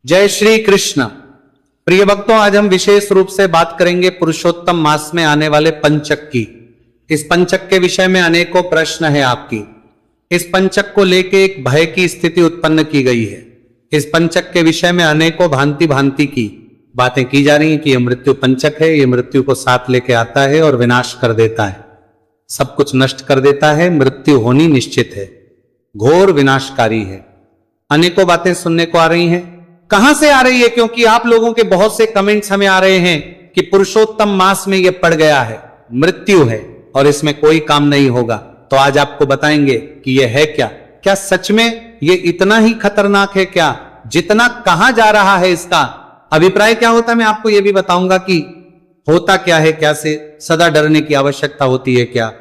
जय श्री कृष्ण। प्रिय भक्तों, आज हम विशेष रूप से बात करेंगे पुरुषोत्तम मास में आने वाले पंचक की। इस पंचक के विषय में अनेकों प्रश्न है आपकी। इस पंचक को लेके एक भय की स्थिति उत्पन्न की गई है। इस पंचक के विषय में अनेकों भांति भांति की बातें की जा रही हैं कि यह मृत्यु पंचक है, यह मृत्यु को साथ लेके आता है और विनाश कर देता है, सब कुछ नष्ट कर देता है, मृत्यु होनी निश्चित है, घोर विनाशकारी है। अनेकों बातें सुनने को आ रही हैं। कहां से आ रही है? क्योंकि आप लोगों के बहुत से कमेंट्स हमें आ रहे हैं कि पुरुषोत्तम मास में यह पड़ गया है, मृत्यु है और इसमें कोई काम नहीं होगा। तो आज आपको बताएंगे कि यह है क्या। क्या सच में यह इतना ही खतरनाक है क्या, जितना कहा जा रहा है? इसका अभिप्राय क्या होता है मैं आपको यह भी बताऊंगा कि होता क्या है, क्या से सदा डरने की आवश्यकता होती है क्या,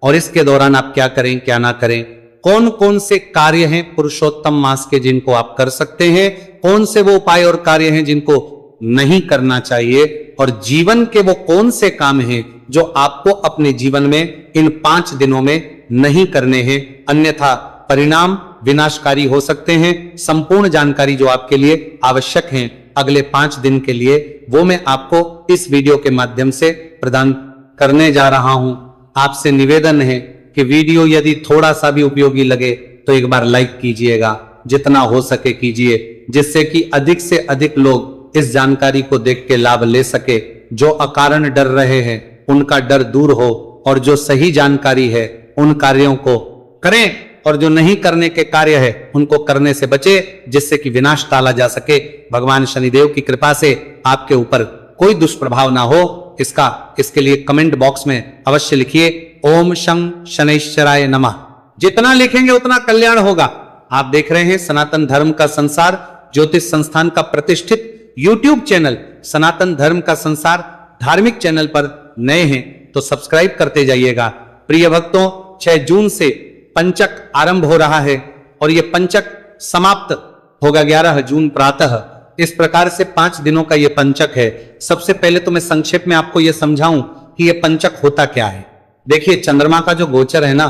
और इसके दौरान आप क्या करें क्या ना करें। कौन कौन से कार्य हैं पुरुषोत्तम मास के जिनको आप कर सकते हैं, कौन से वो उपाय और कार्य हैं जिनको नहीं करना चाहिए, और जीवन के वो कौन से काम हैं जो आपको अपने जीवन में इन 5 दिनों में नहीं करने हैं, अन्यथा परिणाम विनाशकारी हो सकते हैं। संपूर्ण जानकारी जो आपके लिए आवश्यक है अगले 5 दिन के लिए, वो मैं आपको इस वीडियो के माध्यम से प्रदान करने जा रहा हूं। आपसे निवेदन है कि वीडियो यदि थोड़ा सा भी उपयोगी लगे तो एक बार लाइक कीजिएगा, जितना हो सके कीजिए, जिससे कि अधिक से अधिक लोग इस जानकारी को देख के लाभ ले सके। जो अकारण डर रहे हैं उनका डर दूर हो, और जो सही जानकारी है उन कार्यों को करें, और जो नहीं करने के कार्य है उनको करने से बचे, जिससे कि विनाश टाला जा सके। भगवान शनिदेव की कृपा से आपके ऊपर कोई दुष्प्रभाव ना हो, इसके लिए कमेंट बॉक्स में अवश्य लिखिए ओम शं शनैश्चराय नमः। जितना लिखेंगे उतना कल्याण होगा। आप देख रहे हैं सनातन धर्म का संसार ज्योतिष संस्थान का प्रतिष्ठित यूट्यूब चैनल सनातन धर्म का संसार धार्मिक चैनल पर नए हैं तो सब्सक्राइब करते जाइएगा। प्रिय भक्तों, 6 जून से पंचक आरंभ हो रहा है और यह पंचक समाप्त होगा 11 जून प्रातः। इस प्रकार से 5 दिनों का यह पंचक है। सबसे पहले तो मैं संक्षेप में आपको यह समझाऊं कि यह पंचक होता क्या है। देखिए, चंद्रमा का जो गोचर है ना,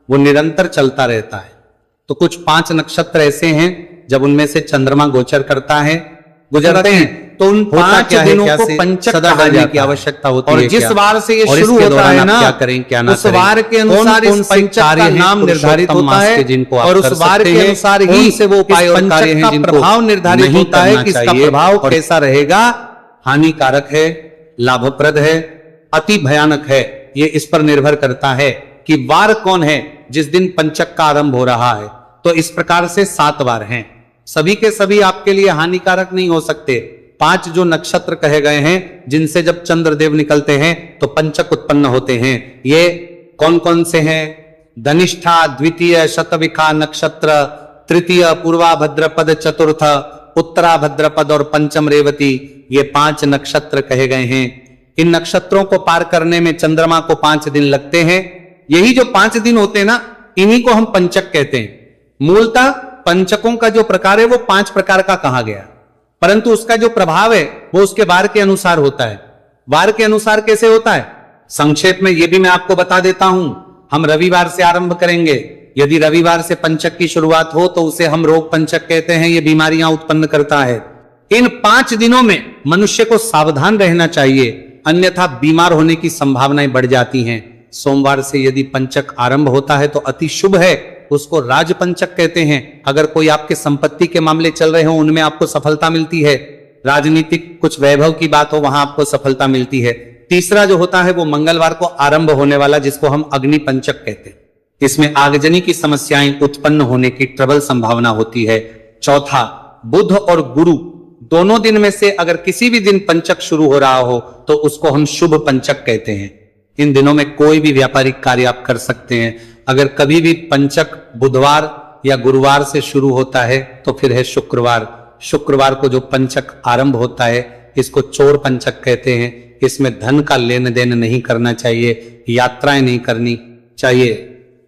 वो निरंतर चलता रहता है। तो कुछ 5 नक्षत्र ऐसे हैं जब उनमें से चंद्रमा गोचर करता है, गुजरते हैं, तो उन 5 दिनों को पंचक कहा जाने की आवश्यकता होती है। और जिस वार से ये शुरू होता है ना, क्या करें क्या ना करें, उस वार के अनुसार इस पंचक का नाम निर्धारित होता है, जिनको और उस वार के अनुसार ही से वो उपाय और कार्य हैं जिनको प्रभाव निर्धारित होता है कि इसका प्रभाव कैसा रहेगा, हानिकारक है, लाभप्रद है, अति भयानक है। ये इस पर निर्भर करता है कि वार कौन है जिस दिन पंचक का आरंभ हो रहा है। तो इस प्रकार से 7 वार हैं, सभी के सभी आपके लिए हानिकारक नहीं हो सकते। 5 जो नक्षत्र कहे गए हैं जिनसे जब चंद्रदेव निकलते हैं तो पंचक उत्पन्न होते हैं, ये कौन कौन से हैं? धनिष्ठा, द्वितीय शतविखा नक्षत्र, तृतीय पूर्वा भद्रपद, चतुर्थ उत्तरा भद्रपद और पंचम रेवती, ये 5 नक्षत्र कहे गए हैं। इन नक्षत्रों को पार करने में चंद्रमा को 5 दिन लगते हैं। यही जो 5 दिन होते हैं ना, इन्हीं को हम पंचक कहते हैं। मूलतः पंचकों का जो प्रकार है वो 5 प्रकार का कहा गया, परंतु उसका जो प्रभाव है वो उसके वार के अनुसार होता है। वार के अनुसार कैसे होता है, संक्षेप में ये भी मैं आपको बता देता हूं। हम रविवार से आरंभ करेंगे। यदि रविवार से पंचक की शुरुआत हो तो उसे हम रोग पंचक कहते हैं, ये बीमारियां उत्पन्न करता है। इन 5 दिनों में मनुष्य को सावधान रहना चाहिए, अन्यथा बीमार होने की संभावनाएं बढ़ जाती हैं। सोमवार से यदि पंचक आरंभ होता है तो अति शुभ है, उसको राज पंचक कहते हैं। अगर कोई आपके संपत्ति के मामले चल रहे हो उनमें आपको सफलता मिलती है, राजनीतिक कुछ वैभव की बात हो वहां आपको सफलता मिलती है। तीसरा जो होता है वो मंगलवार को आरंभ होने वाला, जिसको हम अग्नि पंचक कहते हैं। इसमें आगजनी की समस्याएं उत्पन्न होने की प्रबल संभावना होती है। चौथा, बुध और गुरु दोनों दिन में से अगर किसी भी दिन पंचक शुरू हो रहा हो तो उसको हम शुभ पंचक कहते हैं। इन दिनों में कोई भी व्यापारिक कार्य आप कर सकते हैं। अगर कभी भी पंचक बुधवार या गुरुवार से शुरू होता है तो फिर है शुक्रवार। शुक्रवार को जो पंचक आरंभ होता है इसको चोर पंचक कहते हैं। इसमें धन का लेन देन नहीं करना चाहिए, यात्राएं नहीं करनी चाहिए,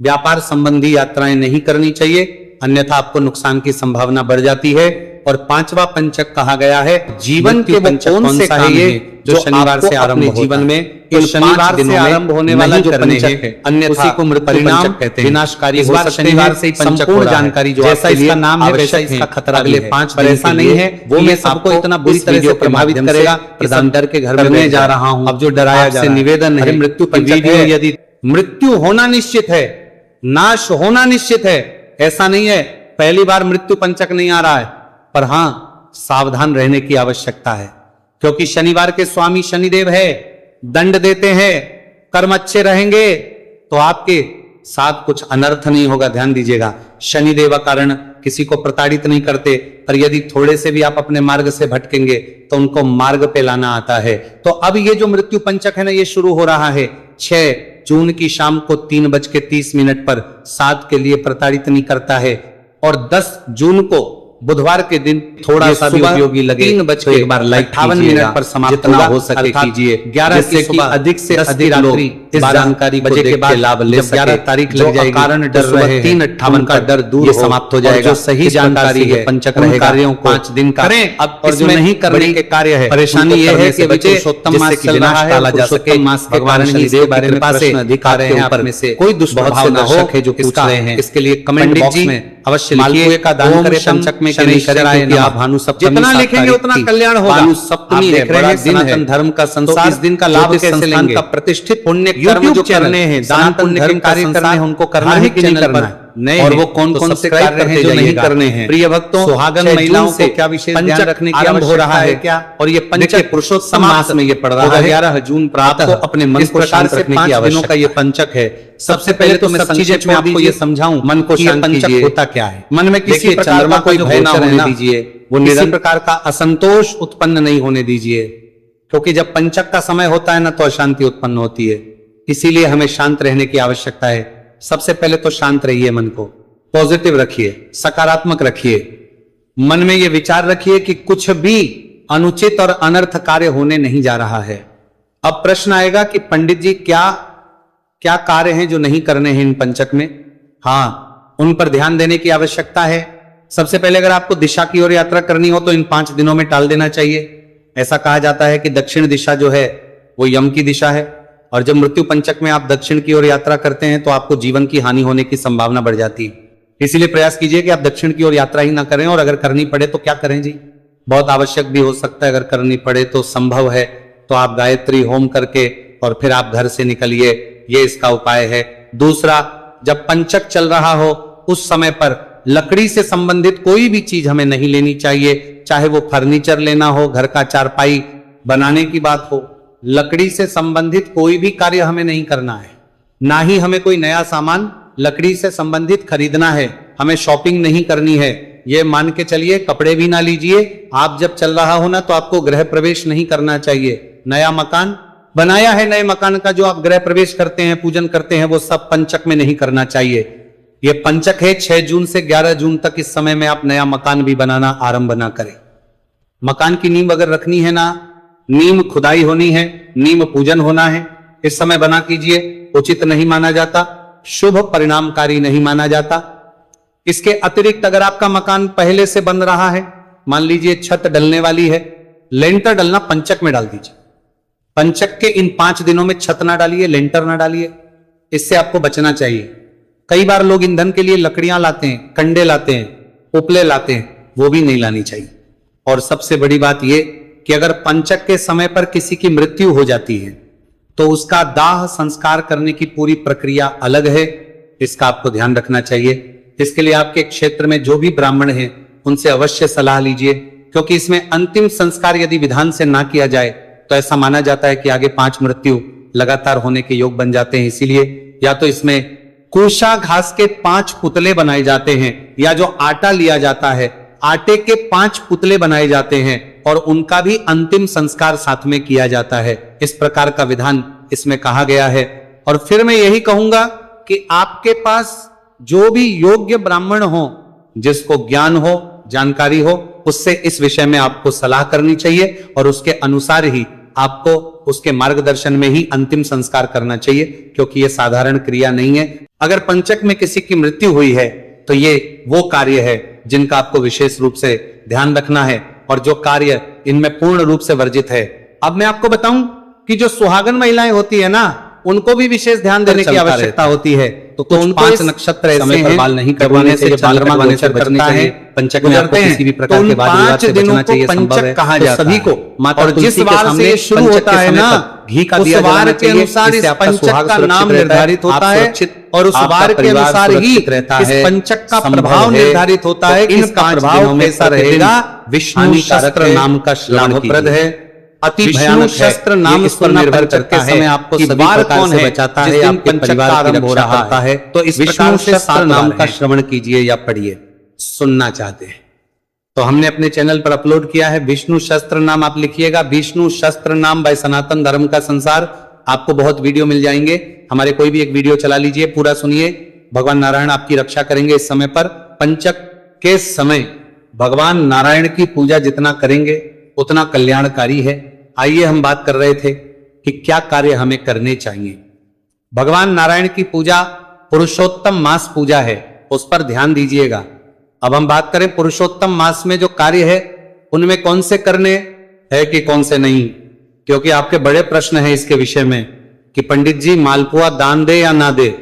व्यापार संबंधी यात्राएं नहीं करनी चाहिए, अन्यथा आपको नुकसान की संभावना बढ़ जाती है। और 5वां पंचक कहा गया है जीवन के वो कौन से काम है जो शनिवार से आरंभ जीवन में इन शनिवार से आरंभ होने वाला जो पंचक है, अन्य उसी को मृत्यु पंचक कहते हैं। विनाशकारी इस बार शनिवार से ही पंचक हो जानकारी जो जैसा इसका नाम है वैसा इसका खतरा अगले 5 पर ऐसा नहीं है वो मैं सबको इतना बुरी तरह से प्रभावित करेगा। प्रधान डर के घर में जा रहा हूँ। अब जो डराया जा निवेदन है मृत्यु पंचक है, यदि मृत्यु होना निश्चित है, नाश होना निश्चित है, ऐसा नहीं है पहली बार मृत्यु पंचक नहीं आ रहा है, पर हां सावधान रहने की आवश्यकता है क्योंकि शनिवार के स्वामी शनिदेव है, दंड देते हैं। कर्म अच्छे रहेंगे तो आपके साथ कुछ अनर्थ नहीं होगा। ध्यान दीजिएगा, शनिदेव कारण किसी को प्रताड़ित नहीं करते, पर यदि थोड़े से भी आप अपने मार्ग से भटकेंगे तो उनको मार्ग पे लाना आता है। तो अब ये जो मृत्यु पंचक है ना, ये शुरू हो रहा है 6 जून की शाम को 3:30 पर 7 के लिए प्रताड़ित नहीं करता है, और 10 जून को बुधवार के दिन थोड़ा सा भी उपयोगी लगे 3 एक बार 58 पर समाप्त हो सके कीजिए। 11 से सुबह अधिक से अधिक रात्रि इस जानकारी बजे के बाद लाभ ले सके। 11 तारीख लग जाएगी, कारण डर रहे 3:58 का डर दूर समाप्त हो जाएगा। जो सही जानकारी है पंचक रहेगा, कार्यों को 5 दिन का करें। अब और जो नहीं करने के कार्य है, परेशानी ये है कि पुरुषोत्तम मास चल रहा है, टाला जा सके। मास के कारण ही इसके बारे में प्रश्न अधिकार है आप में से कोई दुष्प्रभाव न हो जो पूछ रहे हैं, इसके लिए कमेंट बॉक्स में अवश्य लिखिए का दान करें पंचक में शनि भानु सप्तमी, जितना लिखेंगे उतना कल्याण होगा। भानु सप्तमी है, बड़ा दिन है, सनातन धर्म का संसार, इस दिन का लाभ कैसे लेंगे? का प्रतिष्ठित पुण्य कर्म जो करने हैं, दान पुण्य के कार्य करने हैं, उनको करना है कि नहीं करना है, नहीं, और वो कौन कौन से कार्य हैं जो नहीं करने हैं। प्रिय भक्तों, सुहागन महिलाओं को क्या विशेष ध्यान रखने की आवश्यकता हो रहा है क्या? और ये पंचक पुरुषोत्तम मास में ये पड़ रहा है 11 जून प्रातः अपने मन को शांत रखने की आवश्यकता का ये पंचक है। सबसे पहले तो मैं सब चीजें मैं आपको ये समझाऊं मन को शांत कीजिए। होता क्या है, मन में किसी प्रकार का कोई भय ना होने दीजिए, वो किसी प्रकार का असंतोष उत्पन्न नहीं होने दीजिए, क्योंकि जब पंचक का समय होता है ना तो अशांति उत्पन्न होती है। इसीलिए हमें शांत रहने की आवश्यकता है। सबसे पहले तो शांत रहिए, मन को पॉजिटिव रखिए, सकारात्मक रखिए। मन में यह विचार रखिए कि कुछ भी अनुचित और अनर्थ कार्य होने नहीं जा रहा है। अब प्रश्न आएगा कि पंडित जी क्या क्या कार्य हैं जो नहीं करने हैं इन पंचक में? हाँ, उन पर ध्यान देने की आवश्यकता है। सबसे पहले अगर आपको दिशा की ओर यात्रा करनी हो तो इन 5 दिनों में टाल देना चाहिए। ऐसा कहा जाता है कि दक्षिण दिशा जो है वो यम की दिशा है, और जब मृत्यु पंचक में आप दक्षिण की ओर यात्रा करते हैं तो आपको जीवन की हानि होने की संभावना बढ़ जाती है। इसीलिए प्रयास कीजिए कि आप दक्षिण की ओर यात्रा ही ना करें, और अगर करनी पड़े तो क्या करें जी, बहुत आवश्यक भी हो सकता है। अगर करनी पड़े तो संभव है तो आप गायत्री होम करके और फिर आप घर से निकलिए, ये इसका उपाय है। दूसरा, जब पंचक चल रहा हो उस समय पर लकड़ी से संबंधित कोई भी चीज हमें नहीं लेनी चाहिए, चाहे वो फर्नीचर लेना हो, घर का चारपाई बनाने की बात हो, लकड़ी से संबंधित कोई भी कार्य हमें नहीं करना है। ना ही हमें कोई नया सामान लकड़ी से संबंधित खरीदना है, हमें शॉपिंग नहीं करनी है। ये मान के चलिए कपड़े भी ना लीजिए। आप जब चल रहा हो ना तो आपको गृह प्रवेश नहीं करना चाहिए। नया मकान बनाया है, नए मकान का जो आप गृह प्रवेश करते हैं, पूजन करते हैं, वो सब पंचक में नहीं करना चाहिए। ये पंचक है 6 जून से 11 जून तक, इस समय में आप नया मकान भी बनाना आरंभ ना करें। मकान की नींव अगर रखनी है ना, नीम खुदाई होनी है, नीम पूजन होना है, इस समय बना कीजिए। उचित नहीं माना जाता, शुभ परिणामकारी नहीं माना जाता। इसके अतिरिक्त अगर आपका मकान पहले से बन रहा है, मान लीजिए छत डलने वाली है, लेंटर डलना पंचक में डाल दीजिए। पंचक के इन 5 दिनों में छत ना डालिए, लेंटर ना डालिए, इससे आपको बचना चाहिए। कई बार लोग ईंधन के लिए लकड़ियां लाते हैं, कंडे लाते हैं, उपले लाते हैं, वो भी नहीं लानी चाहिए। और सबसे बड़ी बात यह कि अगर पंचक के समय पर किसी की मृत्यु हो जाती है तो उसका दाह संस्कार करने की पूरी प्रक्रिया अलग है, इसका आपको ध्यान रखना चाहिए। इसके लिए आपके क्षेत्र में जो भी ब्राह्मण हैं उनसे अवश्य सलाह लीजिए, क्योंकि इसमें अंतिम संस्कार यदि विधान से ना किया जाए तो ऐसा माना जाता है कि आगे 5 मृत्यु लगातार होने के योग बन जाते हैं। इसीलिए या तो इसमें कुशा घास के 5 पुतले बनाए जाते हैं, या जो आटा लिया जाता है आटे के 5 पुतले बनाए जाते हैं और उनका भी अंतिम संस्कार साथ में किया जाता है। इस प्रकार का विधान इसमें कहा गया है। और फिर मैं यही कहूंगा कि आपके पास जो भी योग्य ब्राह्मण हो, जिसको ज्ञान हो, जानकारी हो, उससे इस विषय में आपको सलाह करनी चाहिए और उसके अनुसार ही आपको उसके मार्गदर्शन में ही अंतिम संस्कार करना चाहिए, क्योंकि यह साधारण क्रिया नहीं है। अगर पंचक में किसी की मृत्यु हुई है तो ये वो कार्य है जिनका आपको विशेष रूप से ध्यान रखना है, और जो कार्य इनमें पूर्ण रूप से वर्जित है अब मैं आपको बताऊं कि जो सुहागन महिलाएं होती है ना, उनको भी विशेष ध्यान देने की आवश्यकता होती है। तो उनको 5 नक्षत्र ऐसे हैं, बाल नहीं करवाने से, चंद्रमा गोचर करता है, पंचक में आपको किसी भी प्रकार के वाद विवाद से बचना चाहिए, संभव है। कहा जाता है। सभी को माता जिस वार से ये शुरू होता है ना, घी का दिया जाना चाहिए, अनुसार इस पंचक का नाम निर्धारित होता है और उस वार के अनुसार ही इस पंचक का प्रभाव निर्धारित होता है कि इसका प्रभाव कैसा रहेगा। विष्णु शस्त्र नाम का लाभप्रद है, अति भयानक शस्त्र नाम इस पर निर्भर करता है समय आपको सभी प्रकार से बचाता है, आपके परिवार की रक्षा करता है। तो इस विष्णु शस्त्र नाम का श्रवण कीजिए या पढ़िए, सुनना चाहते हैं तो हमने अपने चैनल पर अपलोड किया है। विष्णु शस्त्र नाम आप लिखिएगा, विष्णु शस्त्र नाम बाय सनातन धर्म का संसार, आपको बहुत वीडियो मिल जाएंगे। हमारे कोई भी एक वीडियो चला लीजिए, पूरा सुनिए। भगवान नारायण आपकी रक्षा करेंगे इस समय पर। पंचक के समय भगवान नारायण की पूजा जितना करेंगे उतना कल्याणकारी है। आइए हम बात कर रहे थे कि क्या कार्य हमें करने चाहिए। भगवान नारायण की पूजा पुरुषोत्तम मास पूजा है, उस पर ध्यान दीजिएगा। अब हम बात करें पुरुषोत्तम मास में जो कार्य है उनमें कौन से करने है कि कौन से नहीं, क्योंकि आपके बड़े प्रश्न है इसके विषय में कि पंडित जी मालपुआ दान दे या ना दे,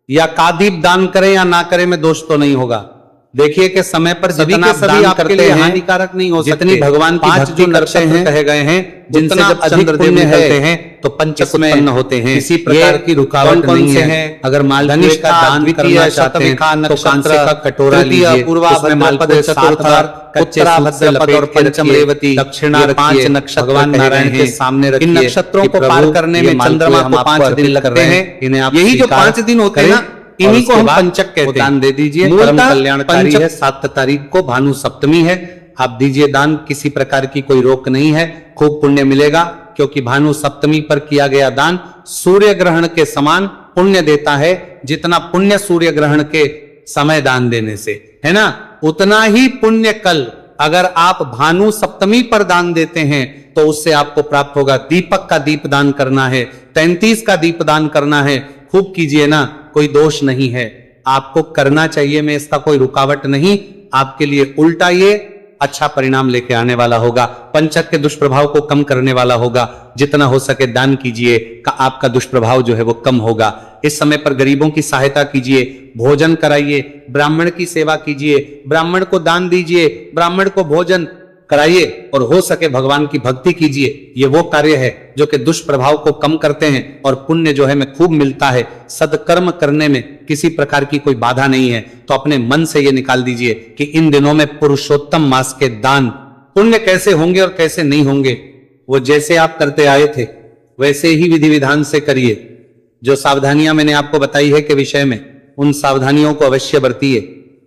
या कादीप दान करें या ना करें में दोष तो नहीं होगा। देखिए कि समय पर जितना आप दान करते हैं हानिकारक नहीं हो सकते। जितनी भगवान की 5 जो नक्षत्र कहे गए हैं, जिनसे जब चंद्रदेव निकलते हैं तो पंचक उत्पन्न होते हैं। किसी प्रकार की रुकावट नहीं है। अगर मालपुए का दान करना चाहते हैं तो कांसे का कटोरा लीजिए, उसमें मालपुए चतुर्थार, उत्तरा भद्रपद और पंचम रेवती, दक्षिणा 5 नक्षत्र भगवान नारायण के सामने रखिए। इन नक्षत्रों को पार करने में चंद्रमा को 5 दिन लगते हैं। इन्हें आप यही जो 5 दिन होते हैं ना, इन्हीं को हम पंचक कहते हैं। दान दे दीजिए, परम कल्याणकारी है। 7 तारीख को भानु सप्तमी है, आप दीजिए दान, किसी प्रकार की कोई रोक नहीं है, खूब पुण्य मिलेगा। क्योंकि भानु सप्तमी पर किया गया दान सूर्य ग्रहण के समान पुण्य देता है। जितना पुण्य सूर्य ग्रहण के समय दान देने से है ना, उतना ही पुण्य कल अगर आप भानु सप्तमी पर दान देते हैं तो उससे आपको प्राप्त होगा। दीपक का दीप दान करना है, 33 का दीप दान करना है, खूब कीजिए ना, कोई दोष नहीं है, आपको करना चाहिए। में इसका कोई रुकावट नहीं, आपके लिए उल्टा ये अच्छा परिणाम लेके आने वाला होगा, पंचक के दुष्प्रभाव को कम करने वाला होगा। जितना हो सके दान कीजिए, का आपका दुष्प्रभाव जो है वो कम होगा। इस समय पर गरीबों की सहायता कीजिए, भोजन कराइए, ब्राह्मण की सेवा कीजिए, ब्राह्मण को दान दीजिए, ब्राह्मण को भोजन कराइए और हो सके भगवान की भक्ति कीजिए। ये वो कार्य है जो कि दुष्प्रभाव को कम करते हैं और पुण्य जो है में खूब मिलता है। सदकर्म करने में किसी प्रकार की कोई बाधा नहीं है। तो अपने मन से ये निकाल दीजिए कि इन दिनों में पुरुषोत्तम मास के दान पुण्य कैसे होंगे और कैसे नहीं होंगे, वो जैसे आप करते आए थे वैसे ही विधि विधान से करिए। जो सावधानियां मैंने आपको बताई है के विषय में, उन सावधानियों को अवश्य बरतिए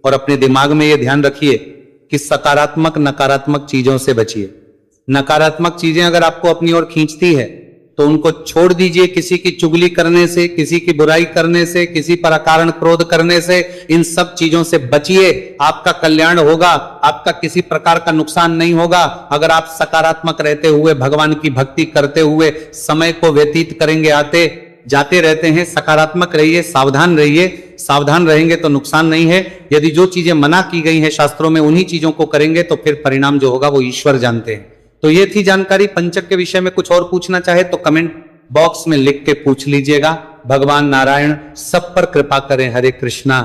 और अपने दिमाग में ये ध्यान रखिए कि सकारात्मक नकारात्मक चीजों से बचिए। नकारात्मक चीजें अगर आपको अपनी ओर खींचती है तो उनको छोड़ दीजिए। किसी की चुगली करने से, किसी की बुराई करने से, किसी पर अकारण क्रोध करने से, इन सब चीजों से बचिए। आपका कल्याण होगा, आपका किसी प्रकार का नुकसान नहीं होगा अगर आप सकारात्मक रहते हुए भगवान की भक्ति करते हुए समय को व्यतीत करेंगे। आते जाते रहते हैं, सकारात्मक रहिए, सावधान रहिए। सावधान रहेंगे तो नुकसान नहीं है। यदि जो चीजें मना की गई हैं शास्त्रों में उन्हीं चीजों को करेंगे तो फिर परिणाम जो होगा वो ईश्वर जानते हैं। तो ये थी जानकारी पंचक के विषय में। कुछ और पूछना चाहे तो कमेंट बॉक्स में लिख के पूछ लीजिएगा। भगवान नारायण सब पर कृपा करें। हरे कृष्णा।